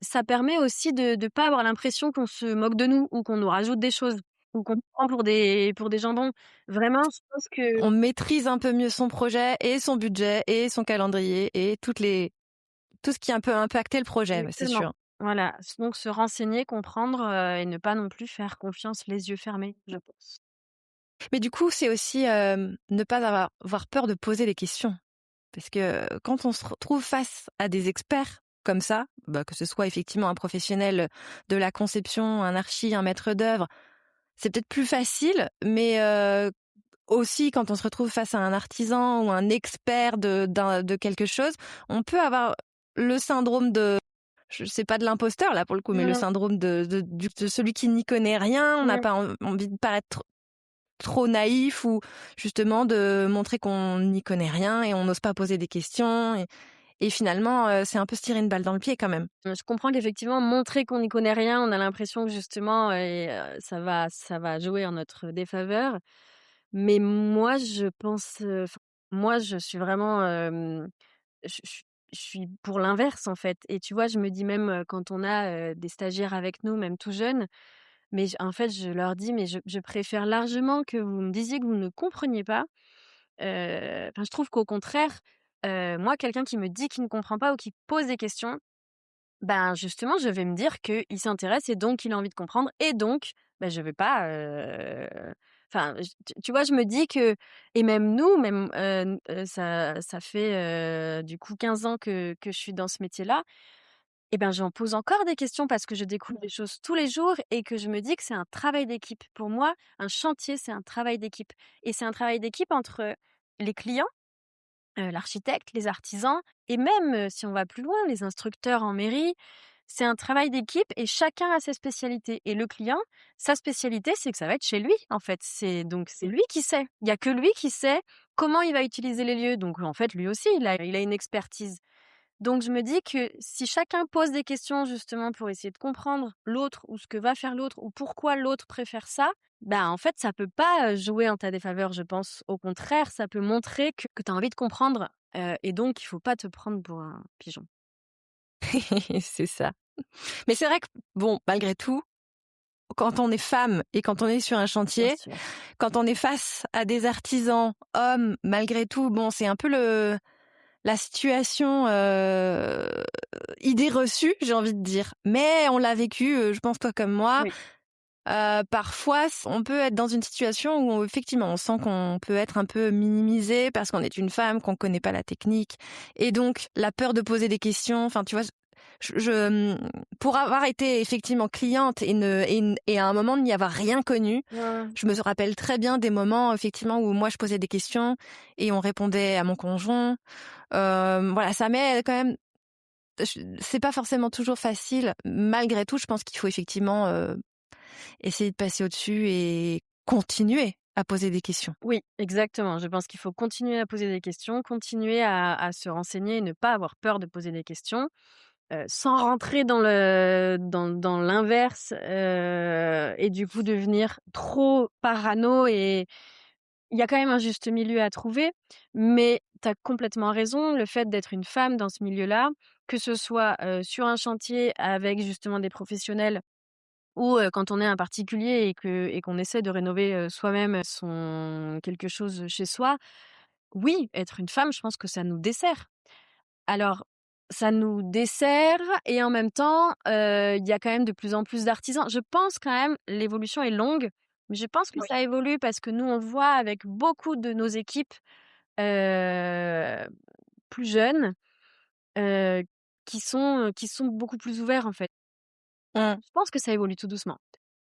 ça permet aussi de pas avoir l'impression qu'on se moque de nous ou qu'on nous rajoute des choses ou qu'on nous prend pour des jambons. Vraiment, je pense que On maîtrise un peu mieux son projet et son budget et son calendrier et tout ce qui un peu impacter le projet, ouais, c'est exactement. sûr. Voilà, donc se renseigner, comprendre, et ne pas non plus faire confiance les yeux fermés, je pense. Mais du coup, c'est aussi, ne pas avoir peur de poser des questions. Parce que quand on se retrouve face à des experts comme ça, bah, que ce soit effectivement un professionnel de la conception, un archi, un maître d'œuvre, c'est peut-être plus facile, mais aussi quand on se retrouve face à un artisan ou un expert de quelque chose, on peut avoir le syndrome de, je sais pas de l'imposteur là pour le coup, mais le Mmh, syndrome de celui qui n'y connaît rien. On n'a mmh. pas envie de paraître trop naïf ou justement de montrer qu'on n'y connaît rien et on n'ose pas poser des questions et finalement c'est un peu se tirer une balle dans le pied quand même. Je comprends qu'effectivement montrer qu'on n'y connaît rien, on a l'impression que justement, ça va jouer en notre défaveur. Mais moi je pense, enfin, moi je suis vraiment, je suis pour l'inverse, en fait et tu vois, je me dis même, quand on a, des stagiaires avec nous, même tout jeunes, mais en fait, je leur dis: «Mais je préfère largement que vous me disiez que vous ne compreniez pas». Enfin, je trouve qu'au contraire, moi, quelqu'un qui me dit qu'il ne comprend pas ou qui pose des questions, ben, justement, je vais me dire qu'il s'intéresse et donc il a envie de comprendre et donc, bah, je vais pas, enfin, tu vois, je me dis que et même nous, même, ça fait, du coup 15 ans que je suis dans ce métier-là et ben, j'en pose encore des questions parce que je découvre des choses tous les jours et que je me dis que c'est un travail d'équipe. Pour moi, un chantier, c'est un travail d'équipe et c'est un travail d'équipe entre les clients, l'architecte, les artisans et même, si on va plus loin, les instructeurs en mairie. C'est un travail d'équipe et chacun a sa spécialité et le client, sa spécialité, c'est que ça va être chez lui, en fait. C'est lui qui sait. Il y a que lui qui sait comment il va utiliser les lieux. Donc en fait, lui aussi, il a une expertise. Donc je me dis que si chacun pose des questions justement pour essayer de comprendre l'autre ou ce que va faire l'autre ou pourquoi l'autre préfère ça, Bah, en fait, ça peut pas, jouer en ta défaveur, je pense. Au contraire, ça peut montrer que tu as envie de comprendre, et donc il faut pas te prendre pour un pigeon. C'est ça. Mais c'est vrai que, bon, malgré tout, quand on est femme et quand on est sur un Bien chantier, sûr. quand on est face à des artisans hommes, malgré tout, bon, c'est un peu la situation idée reçue, j'ai envie de dire. Mais on l'a vécu, je pense toi comme moi. Oui. Parfois, on peut être dans une situation où effectivement, on sent qu'on peut être un peu minimisé parce qu'on est une femme, qu'on connaît pas la technique, et donc la peur de poser des questions. Enfin, tu vois, pour avoir été effectivement cliente et à un moment n'y avoir rien connu, Ouais. je me rappelle très bien des moments effectivement où moi je posais des questions et on répondait à mon conjoint. Voilà, ça met quand même. C'est pas forcément toujours facile. Malgré tout, je pense qu'il faut effectivement essayer de passer au-dessus et continuer à poser des questions. Oui, exactement. Je pense qu'il faut continuer à poser des questions, continuer à se renseigner et ne pas avoir peur de poser des questions, sans rentrer dans l'inverse, et du coup devenir trop parano. Et il y a quand même un juste milieu à trouver, mais tu as complètement raison. Le fait d'être une femme dans ce milieu-là, que ce soit, sur un chantier avec justement des professionnels ou, quand on est un particulier et qu'on essaie de rénover, soi-même son quelque chose chez soi, oui, être une femme, je pense que ça nous dessert. Alors, ça nous dessert et en même temps, il y a quand même de plus en plus d'artisans. Je pense quand même l'évolution est longue, mais je pense que Oui. ça évolue parce que nous, on le voit avec beaucoup de nos équipes, heu, plus jeunes, heu, qui sont beaucoup plus ouverts, en fait. Mmh. Je pense que ça évolue tout doucement.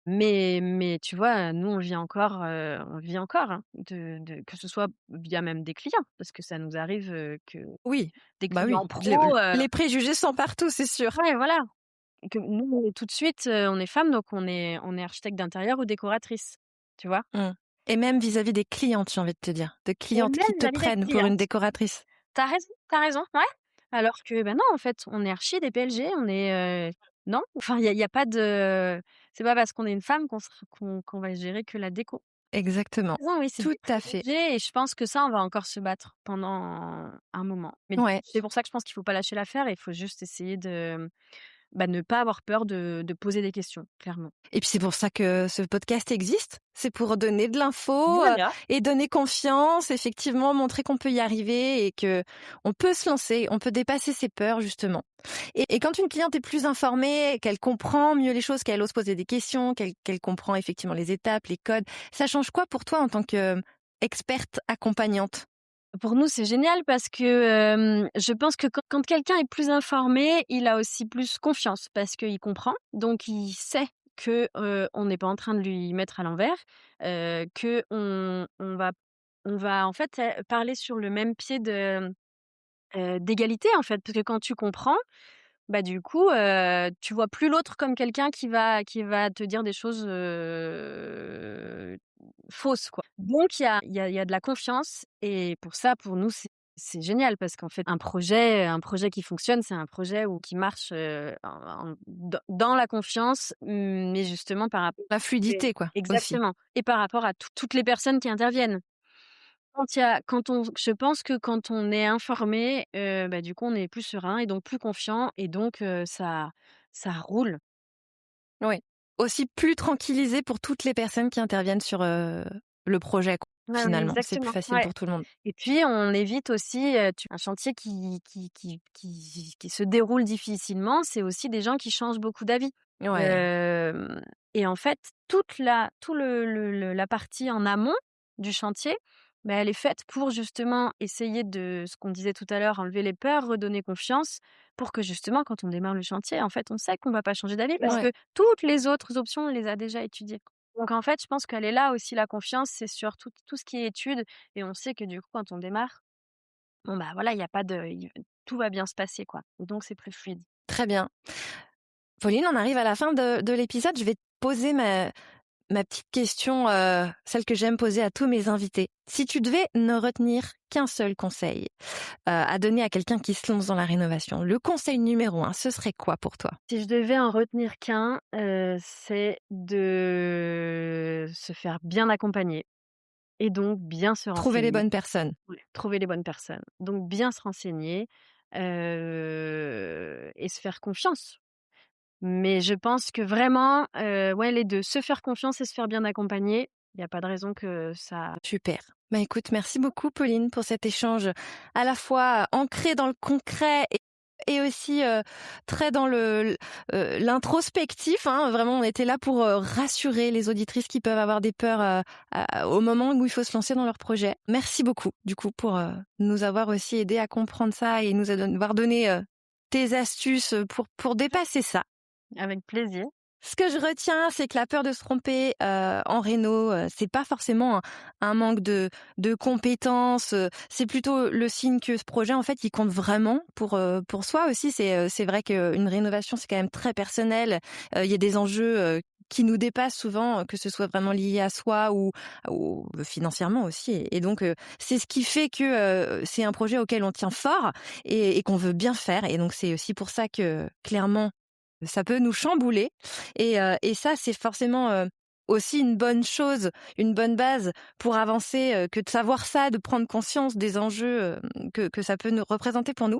Mais tu vois, nous, on vit encore, hein, de que ce soit via même des clients, parce que ça nous arrive, que Oui, des bah oui. clients pro, Les préjugés sont partout, c'est sûr. ouais, voilà. Que nous, tout de suite, on est femme, donc on est architecte d'intérieur ou décoratrice, tu vois? Mmh. Et même vis-à-vis des clientes, j'ai envie de te dire. De Et clientes qui même te vis-à-vis des prennent pour une clientes. décoratrice. Tu as raison, ouais. Alors que, bah, non, en fait, on est archi des PLG, on est, non, enfin, il y a pas de c'est pas parce qu'on est une femme qu'on va gérer que la déco. Exactement. Raison, oui, c'est Tout des à fait. préjugés et je pense que ça, on va encore se battre pendant un moment. Mais Ouais. c'est pour ça que je pense qu'il faut pas lâcher l'affaire et il faut juste essayer bah, ne pas avoir peur de poser des questions, clairement. Et puis c'est pour ça que ce podcast existe. C'est pour donner de l'info Voilà. et donner confiance, effectivement, montrer qu'on peut y arriver et que on peut se lancer, on peut dépasser ses peurs justement. Et quand une cliente est plus informée, qu'elle comprend mieux les choses, qu'elle ose poser des questions, qu'elle comprend effectivement les étapes, les codes, ça change quoi pour toi en tant que experte accompagnante? Pour nous, c'est génial parce que, je pense que quand quelqu'un est plus informé, il a aussi plus confiance parce qu'il comprend. Donc il sait que, on n'est pas en train de lui mettre à l'envers, qu'on va en fait, parler sur le même pied d'égalité, en fait. Parce que quand tu comprends, bah, du coup, tu vois plus l'autre comme quelqu'un qui va te dire des choses, fausses, quoi. Donc il y a de la confiance et pour ça, pour nous, c'est génial parce qu'en fait, un projet qui fonctionne, c'est un projet ou qui marche, dans la confiance, mais justement par rapport La fluidité, quoi, aussi. exactement et par rapport à toutes les personnes qui interviennent. Je pense que quand on est informé, bah, du coup, on est plus serein et donc plus confiant et donc ça roule. Oui. Aussi plus tranquillisée pour toutes les personnes qui interviennent sur le projet, quoi, Ouais, ouais, finalement. C'est plus exactement, facile ouais pour tout le monde. et puis on évite aussi, un chantier qui se déroule difficilement, c'est aussi des gens qui changent beaucoup d'avis. Ouais. Hem et en fait, tout la partie en amont du chantier, bah, elle est faite pour justement essayer de ce qu'on disait tout à l'heure, enlever les peurs, redonner confiance pour que justement quand on démarre le chantier, en fait, on sait qu'on va pas changer d'avis parce Ouais. que toutes les autres options, on les a déjà étudiées. Donc en fait, je pense qu'elle est là aussi la confiance, c'est sur tout ce qui est études et on sait que du coup, quand on démarre, bon, bah, voilà, il y a pas de il tout va bien se passer, quoi et donc c'est plus fluide. Très bien. Pauline, on arrive à la fin de l'épisode. Je vais te poser ma petite question, celle que j'aime poser à tous mes invités. Si tu devais ne retenir qu'un seul conseil à donner à quelqu'un qui se lance dans la rénovation, le conseil numéro 1, ce serait quoi pour toi? Si je devais en retenir qu'un, c'est de se faire bien accompagner et donc bien se Trouver les renseigner. bonnes personnes. Ouais, trouver les bonnes personnes. Donc bien se renseigner, et se faire confiance. Mais je pense que vraiment, ouais, les 2, se faire confiance et se faire bien accompagner, il y a pas de raison que ça. Super. Bah écoute, merci beaucoup Pauline pour cet échange à la fois ancré dans le concret et aussi très dans l'introspectif. Hein. Vraiment, on était là pour rassurer les auditrices qui peuvent avoir des peurs au moment où il faut se lancer dans leur projet. Merci beaucoup du coup pour nous avoir aussi aidé à comprendre ça et nous avoir donné tes astuces pour dépasser ça. Avec plaisir. Ce que je retiens, c'est que la peur de se tromper en réno, c'est pas forcément un manque de compétences. C'est plutôt le signe que ce projet, en fait, il compte vraiment pour soi aussi. C'est vrai qu'une rénovation, c'est quand même très personnel. Il y a des enjeux qui nous dépassent souvent, que ce soit vraiment lié à soi ou financièrement aussi. Et donc, c'est ce qui fait que c'est un projet auquel on tient fort et qu'on veut bien faire. Et donc, c'est aussi pour ça que, clairement, ça peut nous chambouler et ça, c'est forcément, aussi une bonne chose, une bonne base pour avancer, que de savoir ça, de prendre conscience des enjeux, que ça peut nous représenter pour nous.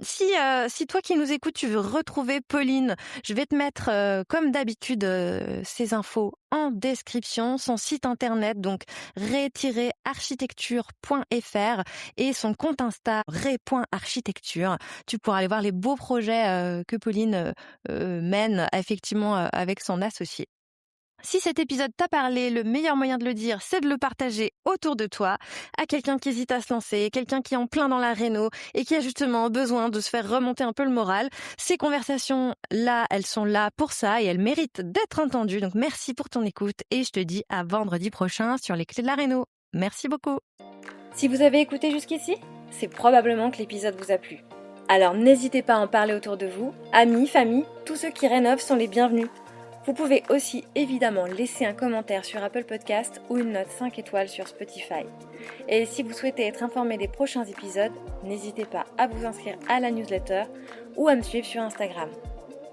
Si toi qui nous écoutes, tu veux retrouver Pauline, je vais te mettre, comme d'habitude, ses infos en description, son site internet donc ré-architecture.fr et son compte Insta ré.architecture. Tu pourras aller voir les beaux projets, que Pauline, mène effectivement avec son associé. Si cet épisode t'a parlé, le meilleur moyen de le dire, c'est de le partager autour de toi, à quelqu'un qui hésite à se lancer, quelqu'un qui est en plein dans la réno et qui a justement besoin de se faire remonter un peu le moral. Ces conversations-là, elles sont là pour ça et elles méritent d'être entendues. Donc merci pour ton écoute et je te dis à vendredi prochain sur les clés de la réno. Merci beaucoup. Si vous avez écouté jusqu'ici, c'est probablement que l'épisode vous a plu. Alors n'hésitez pas à en parler autour de vous, amis, famille, tous ceux qui rénovent sont les bienvenus. Vous pouvez aussi évidemment laisser un commentaire sur Apple Podcast ou une note 5 étoiles sur Spotify. Et si vous souhaitez être informé des prochains épisodes, n'hésitez pas à vous inscrire à la newsletter ou à me suivre sur Instagram.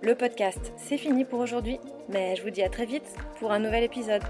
Le podcast, c'est fini pour aujourd'hui, mais je vous dis à très vite pour un nouvel épisode.